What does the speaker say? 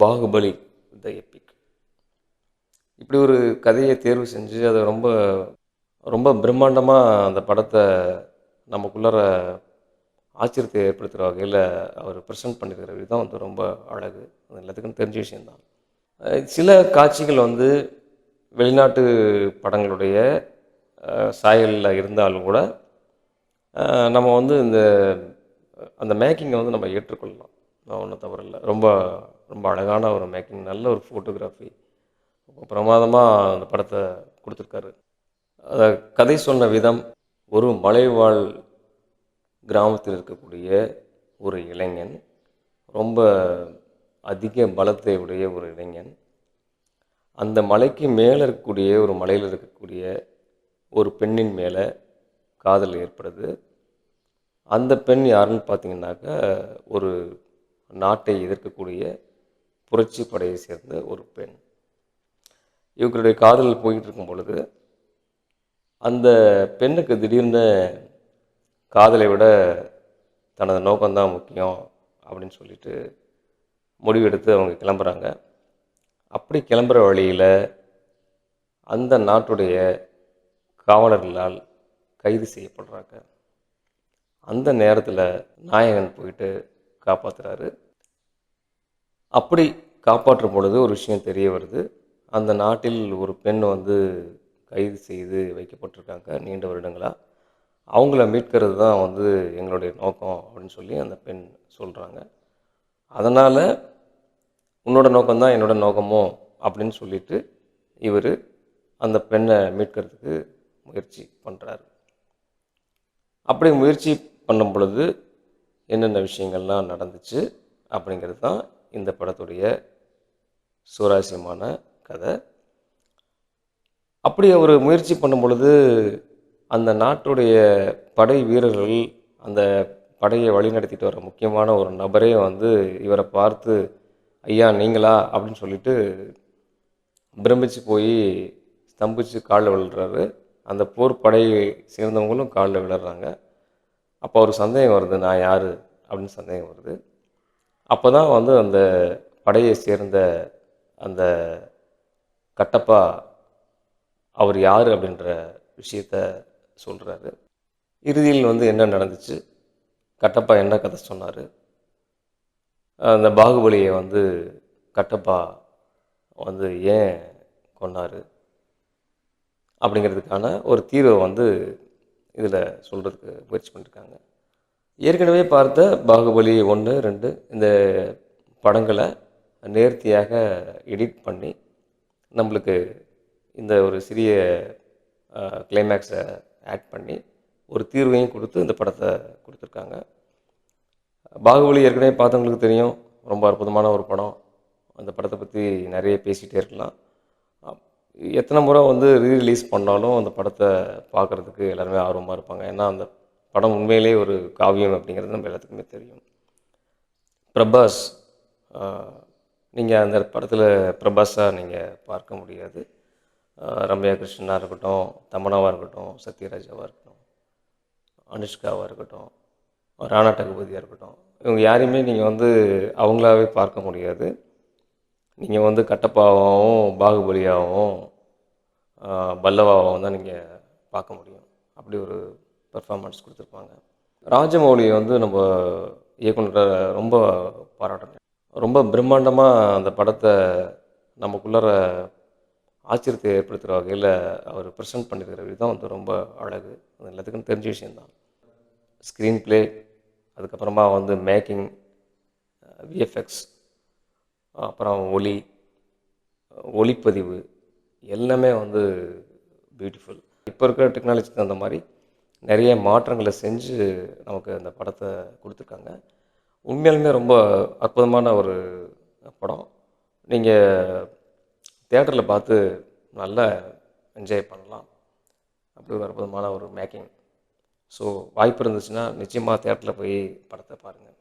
பாகுபலி த epic. இப்படி ஒரு கதையை தேர்வு செஞ்சு அதை ரொம்ப ரொம்ப பிரம்மாண்டமாக அந்த படத்தை நமக்குள்ளார ஆச்சரியத்தை ஏற்படுத்துகிற வகையில் அவர் ப்ரெசென்ட் பண்ணியிருக்கிற விதம் வந்து ரொம்ப அழகு. அது எல்லாத்துக்கும் தெரிஞ்ச விஷயந்தான். சில காட்சிகள் வந்து வெளிநாட்டு படங்களுடைய சாயலில் இருந்தாலும் கூட நம்ம வந்து அந்த மேக்கிங்கை வந்து நம்ம ஏற்றுக்கொள்ளலாம். ஒன்றும் தவறு இல்லை. ரொம்ப ரொம்ப அழகான ஒரு மேக்கிங், நல்ல ஒரு ஃபோட்டோகிராஃபி, பிரமாதமாக அந்த படத்தை கொடுத்துருக்காரு. அதை கதை சொன்ன விதம், ஒரு மலைவாழ் கிராமத்தில் இருக்கக்கூடிய ஒரு இளைஞன், ரொம்ப அதிக பலத்தை உடைய ஒரு இளைஞன், அந்த மலைக்கு மேலே இருக்கக்கூடிய ஒரு மலையில் இருக்கக்கூடிய ஒரு பெண்ணின் மேலே காதல் ஏற்படுது. அந்த பெண் யாருன்னு பார்த்தீங்கன்னாக்கா, ஒரு நாட்டை எதிர்க்கக்கூடிய புரட்சி படையை சேர்ந்த ஒரு பெண். இவங்களுடைய காதல் போயிட்டு இருக்கும் பொழுது அந்த பெண்ணுக்கு திடீர்னு காதலை விட தனது நோக்கம்தான் முக்கியம் அப்படின்னு சொல்லிட்டு முடிவெடுத்து அவங்க கிளம்புறாங்க. அப்படி கிளம்புற வழியில் அந்த நாட்டுடைய காவலர்களால் கைது செய்யப்படுறாங்க. அந்த நேரத்தில் நாயகன் போயிட்டு காப்பாற்றுறாரு. அப்படி காப்பாற்றும் பொழுது ஒரு விஷயம் தெரிய வருது. அந்த நாட்டில் ஒரு பெண் வந்து கைது செய்து வைக்கப்பட்டிருக்காங்க நீண்ட வருடங்களாக. அவங்கள மீட்கிறது தான் வந்து எங்களுடைய நோக்கம் அப்படின்னு சொல்லி அந்த பெண் சொல்கிறாங்க. அதனால் உன்னோட நோக்கம்தான் என்னோட நோக்கமோ அப்படின்னு சொல்லிட்டு இவர் அந்த பெண்ணை மீட்கிறதுக்கு முயற்சி பண்ணுறாரு. அப்படி முயற்சி பண்ணும் பொழுது என்னென்ன விஷயங்கள்லாம் நடந்துச்சு அப்படிங்கிறது தான் இந்த படத்துடைய சுவாரஸ்யமான கதை. அப்படி அவர் முயற்சி பண்ணும் பொழுது அந்த நாட்டுடைய படை வீரர்கள், அந்த படையை வழிநடத்திட்டு வர முக்கியமான ஒரு நபரே வந்து இவரை பார்த்து, ஐயா நீங்களா அப்படின்னு சொல்லிட்டு பிரமிச்சு போய் ஸ்தம்பிச்சு காலில் விழுறாரு. அந்த போர் படையை சேர்ந்தவங்களும் காலில் விழுறாங்க. அப்போ ஒரு சந்தேகம் வருது, நான் யார் அப்படின்னு சந்தேகம் வருது. அப்போ தான் வந்து அந்த படையை சேர்ந்த அந்த கட்டப்பா அவர் யார் அப்படின்ற விஷயத்த சொல்கிறாரு. இறுதியில் வந்து என்ன நடந்துச்சு, கட்டப்பா என்ன கதை சொன்னார், அந்த பாகுபலியை வந்து கட்டப்பா வந்து ஏன் கொன்னார் அப்படிங்கிறதுக்கான ஒரு தீர்வை வந்து இதில் சொல்கிறதுக்கு முயற்சி பண்ணியிருக்காங்க. ஏற்கனவே பார்த்த பாகுபலி 1, 2 இந்த படங்களை நேர்த்தியாக எடிட் பண்ணி நம்மளுக்கு இந்த ஒரு சிறிய கிளைமேக்ஸை ஆட் பண்ணி ஒரு தீர்வையும் கொடுத்து இந்த படத்தை கொடுத்துருக்காங்க. பாகுபலி ஏற்கனவே பார்த்தவங்களுக்கு தெரியும், ரொம்ப அற்புதமான ஒரு படம். அந்த படத்தை பற்றி நிறைய பேசிகிட்டே இருக்கலாம். எத்தனை முறை வந்து ரீரிலீஸ் பண்ணாலும் அந்த படத்தை பார்க்குறதுக்கு எல்லாருமே ஆர்வமாக இருப்பாங்க. ஏன்னா அந்த படம் உண்மையிலே ஒரு காவியம் அப்படிங்கிறது நம்ம எல்லாத்துக்குமே தெரியும். பிரபாஸ், நீங்கள் அந்த படத்தில் பிரபாஸாக நீங்கள் பார்க்க முடியாது. ரம்யா கிருஷ்ணனாக இருக்கட்டும், தமன்னாவாக இருக்கட்டும், சத்யராஜாவாக இருக்கட்டும், அனுஷ்காவாக இருக்கட்டும், ராணா டகுபதியாக இருக்கட்டும், இவங்க யாரையுமே நீங்கள் வந்து அவங்களாவே பார்க்க முடியாது. நீங்கள் வந்து கட்டப்பாவும் பாகுபலியாகவும் பல்லவாகவும் தான் நீங்கள் பார்க்க முடியும். அப்படி ஒரு பெர்ஃபார்மன்ஸ் கொடுத்துருப்பாங்க. ராஜமௌலியை வந்து நம்ம இயக்குனரை ரொம்ப பாராட்டணும். ரொம்ப பிரம்மாண்டமாக அந்த படத்தை நமக்குள்ளார ஆச்சரியத்தை ஏற்படுத்துகிற வகையில் அவர் ப்ரெசென்ட் பண்ணியிருக்கிற விதம் வந்து ரொம்ப அழகு. அது எல்லாத்துக்கும் தெரிஞ்ச விஷயந்தான். ஸ்க்ரீன் ப்ளே, அதுக்கப்புறமா வந்து மேக்கிங், விஎஃப்எக்ஸ், அப்புறம் ஒளிப்பதிவு எல்லாமே வந்து பியூட்டிஃபுல். இப்போ இருக்கிற டெக்னாலஜிக்கு தகுந்த மாதிரி நிறைய மாற்றங்களை செஞ்சு நமக்கு அந்த படத்தை கொடுத்துருக்காங்க. உண்மையாலுமே ரொம்ப அற்புதமான ஒரு படம். நீங்கள் தியேட்டரில் பார்த்து நல்லா என்ஜாய் பண்ணலாம். அப்படி ஒரு அற்புதமான ஒரு மேக்கிங். ஸோ வாய்ப்பு இருந்துச்சுன்னா நிச்சயமாக தியேட்டரில் போய் படத்தை பாருங்கள்.